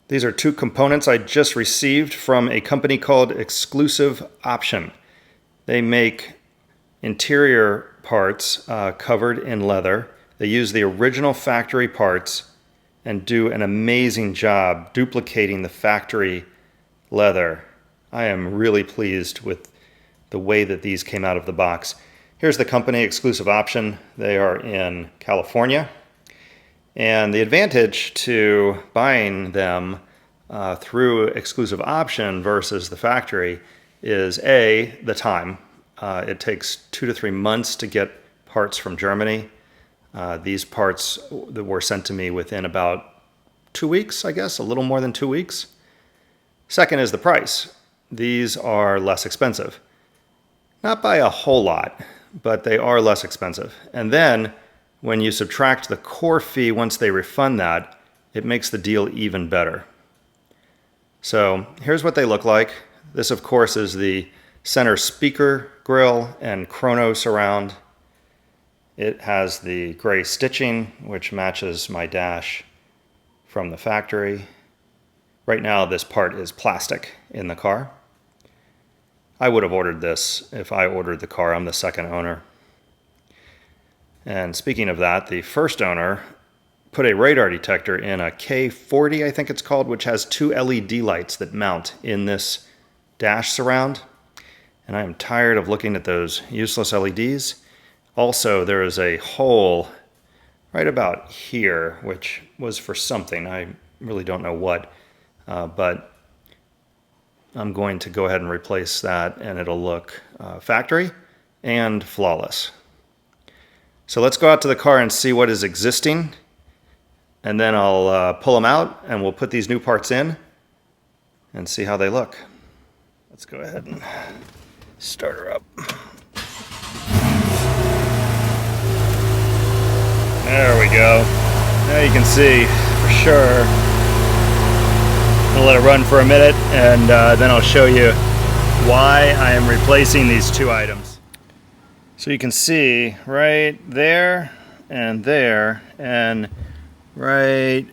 These are two components I just received from a company called Exclusive Option. They make interior parts covered in leather. They use the original factory parts and do an amazing job duplicating the factory leather. I am really pleased with the way that these came out of the box. Here's the company, Exclusive Option. They are in California. And the advantage to buying them through Exclusive Option versus the factory is A, the time. It takes 2 to 3 months to get parts from Germany. These parts that were sent to me within about 2 weeks, I guess, a little more than 2 weeks. Second is the price. These are less expensive. Not by a whole lot, but they are less expensive. And then when you subtract the core fee once they refund that, it makes the deal even better. So here's what they look like. This, of course, is the center speaker grille and chrono surround. It has the gray stitching, which matches my dash from the factory. Right now, this part is plastic in the car. I would have ordered this if I ordered the car. I'm the second owner. And speaking of that, the first owner put a radar detector in a K40, I think it's called, which has 2 LED lights that mount in this dash surround. And I am tired of looking at those useless LEDs. Also, there is a hole right about here, which was for something. I really don't know what, but I'm going to go ahead and replace that, and it'll look factory and flawless. So let's go out to the car and see what is existing, and then I'll pull them out and we'll put these new parts in and see how they look. Let's go ahead and start her up. There we go. Now you can see for sure. I'll let it run for a minute, and then I'll show you why I am replacing these two items. So you can see right there and right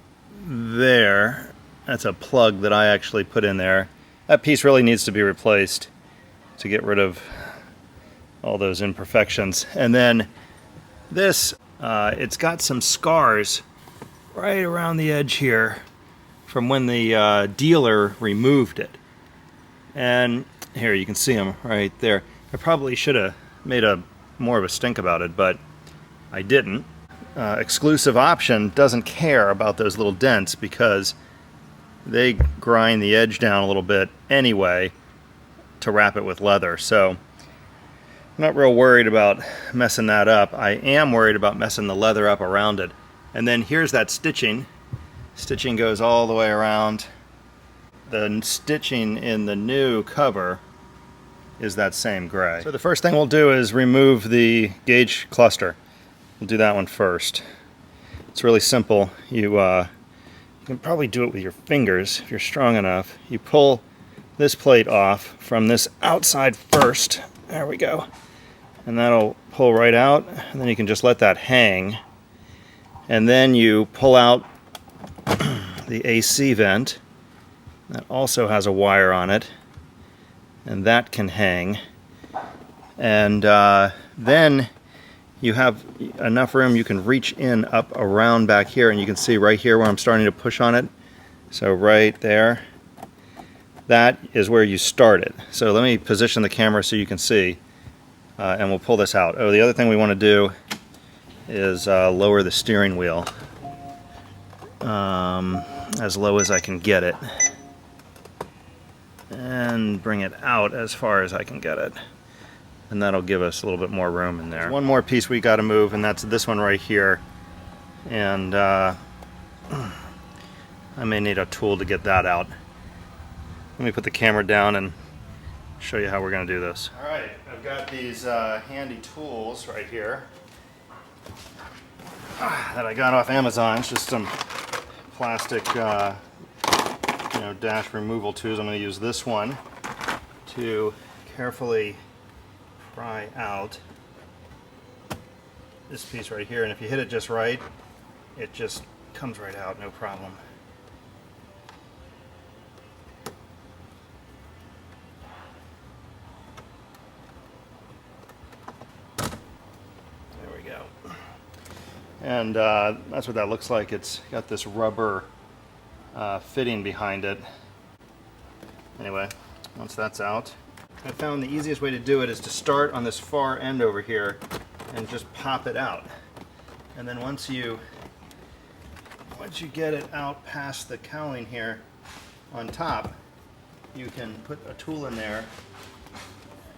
there, that's a plug that I actually put in there. That piece really needs to be replaced to get rid of all those imperfections. And then this, it's got some scars right around the edge here from when the dealer removed it. And here you can see them right there. I probably should have made more of a stink about it, but I didn't. Exclusive Option doesn't care about those little dents because they grind the edge down a little bit anyway to wrap it with leather. So I'm not real worried about messing that up. I am worried about messing the leather up around it. And then here's that stitching. Stitching goes all the way around. The stitching in the new cover is that same gray. So the first thing we'll do is remove the gauge cluster. We'll do that one first. It's really simple. You can probably do it with your fingers if you're strong enough. You pull this plate off from this outside first. There we go. And that'll pull right out, and then you can just let that hang. And then you pull out the AC vent. That also has a wire on it, and that can hang. And then you have enough room, you can reach in up around back here, and you can see right here where I'm starting to push on it. So right there, that is where you start it. So let me position the camera so you can see, and we'll pull this out. Oh, the other thing we want to do is lower the steering wheel as low as I can get it, and bring it out as far as I can get it. And that'll give us a little bit more room in there. There's one more piece we got to move, and that's this one right here. And I may need a tool to get that out. Let me put the camera down and show you how we're going to do this. All right, I've got these handy tools right here that I got off Amazon. It's just some plastic dash removal tools. I'm going to use this one to carefully pry out this piece right here, and if you hit it just right, it just comes right out, no problem. And that's what that looks like. It's got this rubber fitting behind it. Anyway, once that's out, I found the easiest way to do it is to start on this far end over here and just pop it out. And then once you get it out past the cowling here on top, you can put a tool in there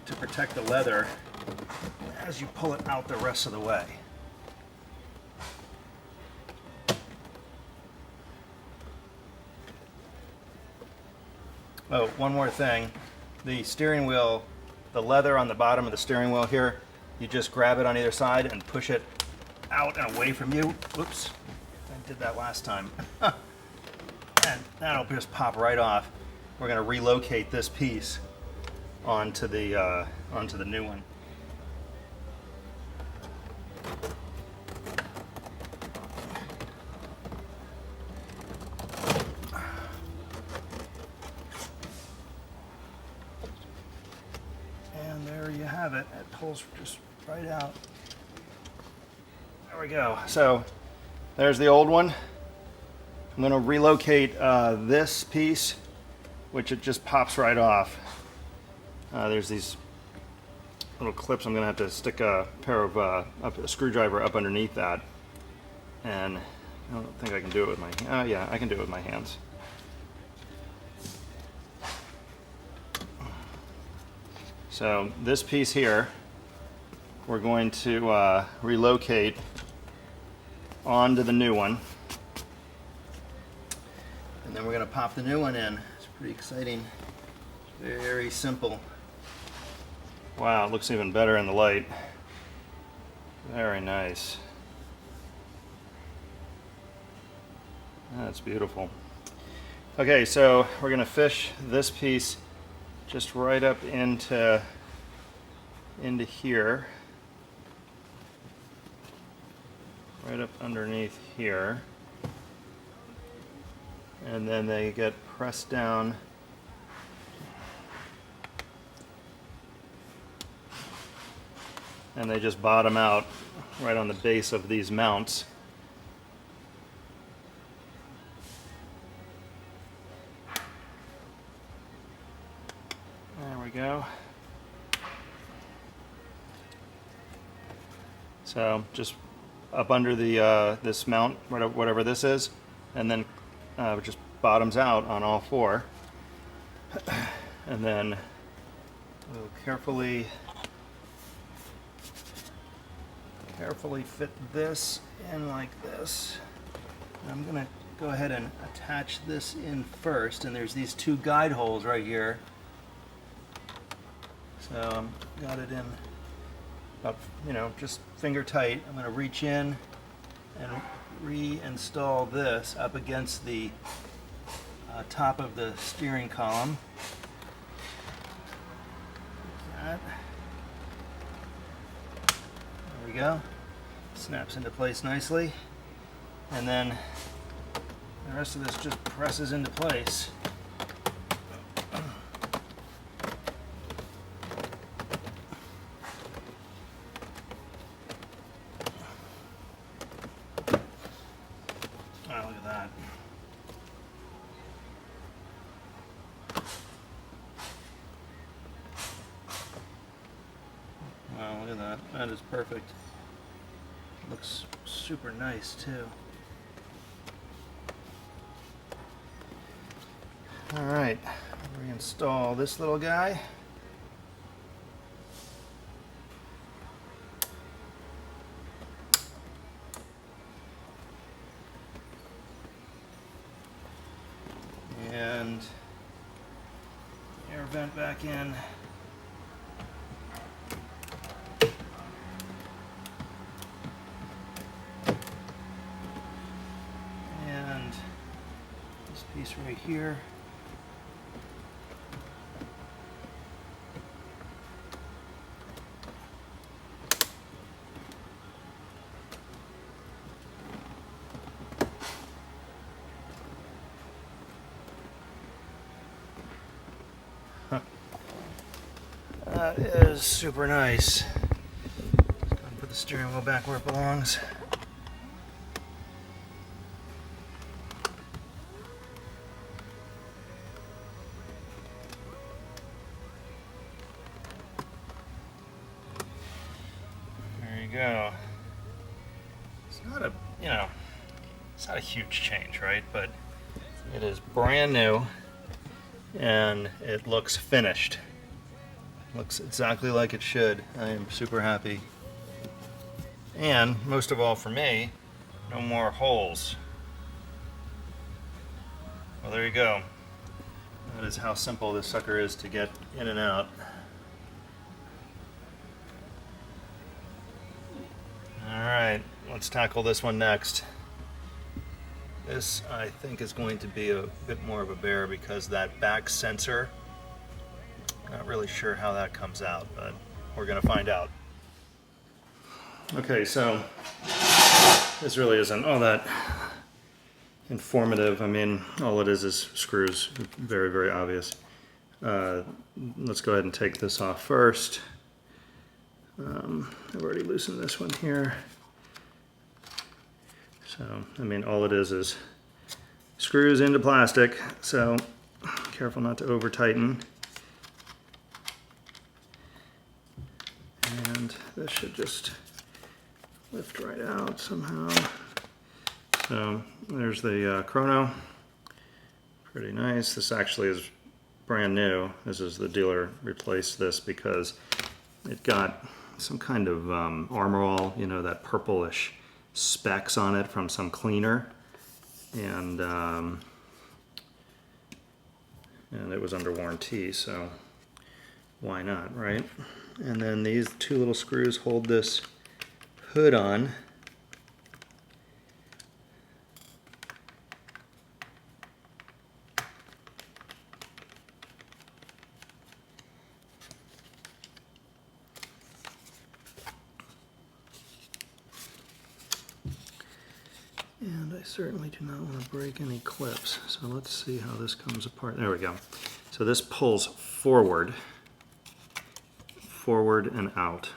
to protect the leather as you pull it out the rest of the way. Oh, one more thing. The steering wheel, the leather on the bottom of the steering wheel here, you just grab it on either side and push it out and away from you. Whoops, I did that last time. And that'll just pop right off. We're going to relocate this piece onto the new one. And there you have it. It pulls just right out. There we go. So there's the old one. I'm going to relocate this piece, which it just pops right off. There's these little clips. I'm going to have to stick a pair of a screwdriver up underneath that, and I don't think I can do it with my yeah, I can do it with my hands. So this piece here, we're going to relocate onto the new one. And then we're going to pop the new one in. It's pretty exciting. Very simple. Wow, it looks even better in the light. Very nice. That's beautiful. Okay, so we're going to fish this piece just right up into here. Right up underneath here. And then they get pressed down and they just bottom out right on the base of these mounts. There we go. So just up under the this mount, whatever this is, and then it just bottoms out on all four. And then we'll carefully fit this in like this. I'm going to go ahead and attach this in first, and there's these two guide holes right here. So I've got it in about, just finger tight. I'm going to reach in and reinstall this up against the top of the steering column. Like that. There we go. Snaps into place nicely. And then the rest of this just presses into place. Oh, look at that. Wow, look at that. That is perfect. Looks super nice too. All right, reinstall this little guy. And air vent back in. And this piece right here. That is super nice. Put the steering wheel back where it belongs. go. It's not a, you know, it's not a huge change, right? But it is brand new and it looks finished. Looks exactly like it should. I am super happy. And most of all for me, no more holes. Well, there you go. That is how simple this sucker is to get in and out. Alright, let's tackle this one next. This, I think, is going to be a bit more of a bear because that back sensor, not really sure how that comes out, but we're going to find out. Okay, so this really isn't all that informative. I mean, all it is screws. Very, very obvious. Let's go ahead and take this off first. I've already loosened this one here. So, I mean, all it is screws into plastic, so careful not to over tighten. And this should just lift right out somehow. So there's the chrono. Pretty nice. This actually is brand new. This is the dealer replaced this because it got some kind of Armor All, you know, that purplish specks on it from some cleaner, and it was under warranty, so why not, right? And then these two little screws hold this hood on. And I certainly do not want to break any clips. So let's see how this comes apart. There we go. So this pulls forward and out.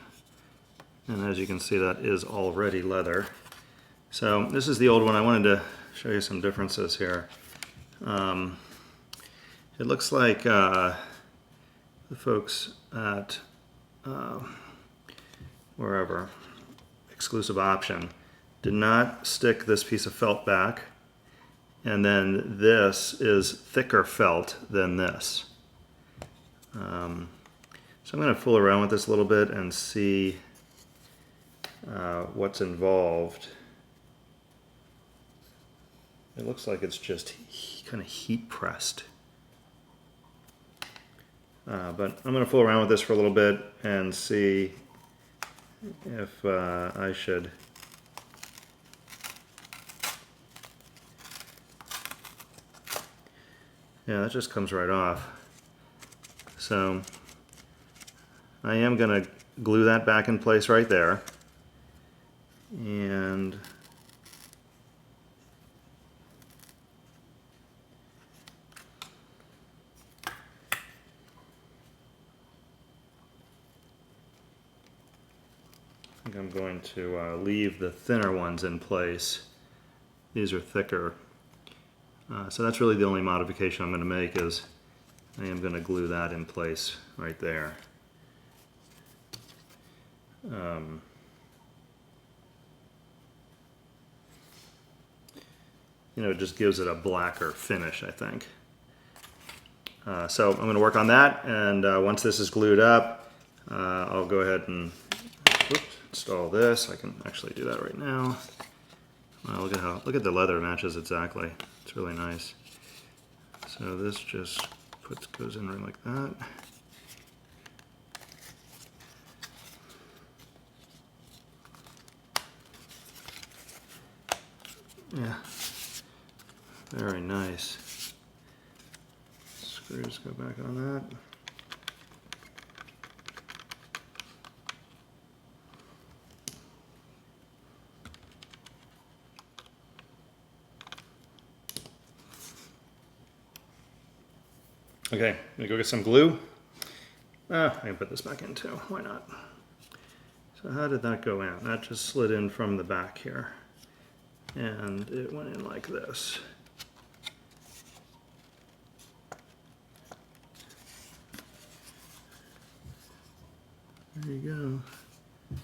And as you can see, that is already leather. So this is the old one. I wanted to show you some differences here. It looks like the folks at wherever, Exclusive Option, did not stick this piece of felt back, and then this is thicker felt than this. So I'm going to fool around with this a little bit and see what's involved. It looks like it's just kind of heat pressed. But I'm going to fool around with this for a little bit and see if I should yeah, that just comes right off. So I am going to glue that back in place right there. And I think I'm going to leave the thinner ones in place. These are thicker. So that's really the only modification I'm going to make, is I am going to glue that in place right there. You know, it just gives it a blacker finish, I think. So I'm going to work on that, and once this is glued up, I'll go ahead and install this. I can actually do that right now. Wow, look at the leather, matches exactly. It's really nice. So this just goes in right like that. Yeah, very nice. Screws go back on that. Okay, I'm gonna go get some glue. I can put this back in too, why not? So how did that go in? That just slid in from the back here. And it went in like this. There you go.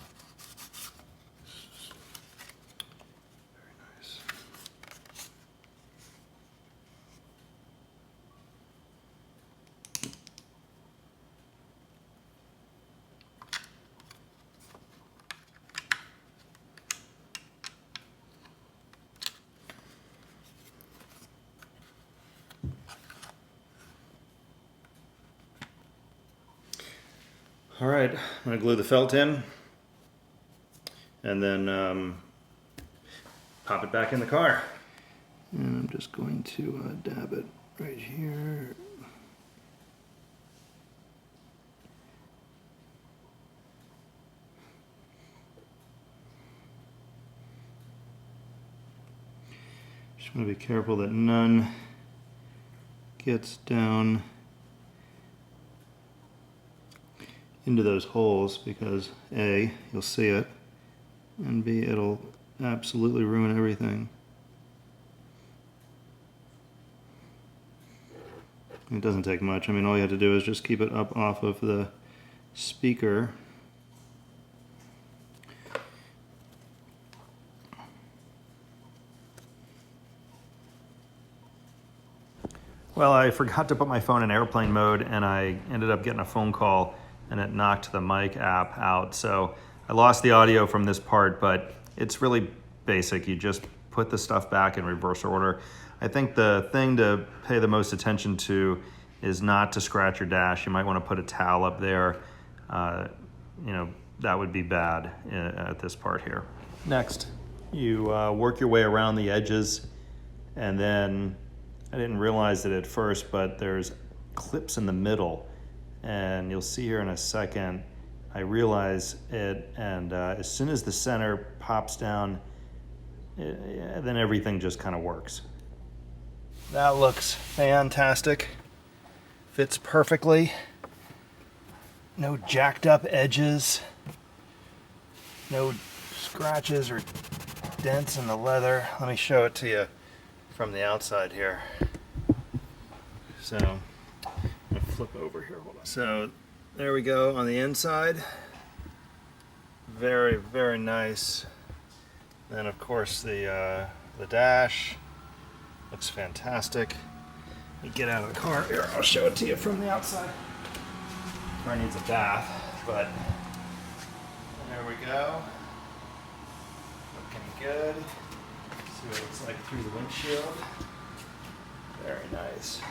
All right, I'm gonna glue the felt in and then pop it back in the car. And I'm just going to dab it right here. Just want to be careful that none gets down into those holes, because A, you'll see it, and B, it'll absolutely ruin everything. It doesn't take much. I mean, all you have to do is just keep it up off of the speaker. Well, I forgot to put my phone in airplane mode, and I ended up getting a phone call and it knocked the mic app out. So I lost the audio from this part, but it's really basic. You just put the stuff back in reverse order. I think the thing to pay the most attention to is not to scratch your dash. You might want to put a towel up there. That would be bad at this part here. Next, you work your way around the edges, and then I didn't realize it at first, but there's clips in the middle, and you'll see here in a second, I realize it, and as soon as the center pops down, then everything just kind of works. That looks fantastic. Fits perfectly. No jacked up edges. No scratches or dents in the leather. Let me show it to you from the outside here. So, I'm gonna flip over here. Hold on. So, there we go on the inside. Very, very nice. Then, of course, the dash looks fantastic. Let me get out of the car here. I'll show it to you from the outside. Car needs a bath, but there we go. Looking good. See what it looks like through the windshield. Very nice.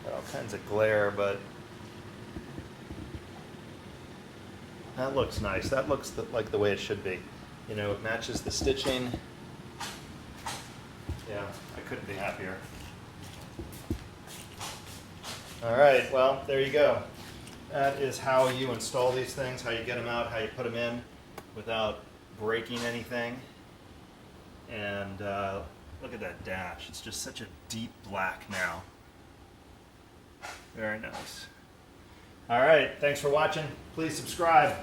Got all kinds of glare, but that looks nice. That looks like the way it should be. You know, it matches the stitching. Yeah, I couldn't be happier. All right, well, there you go. That is how you install these things, how you get them out, how you put them in without breaking anything. And look at that dash. It's just such a deep black now. Very nice. All right, thanks for watching. Please subscribe.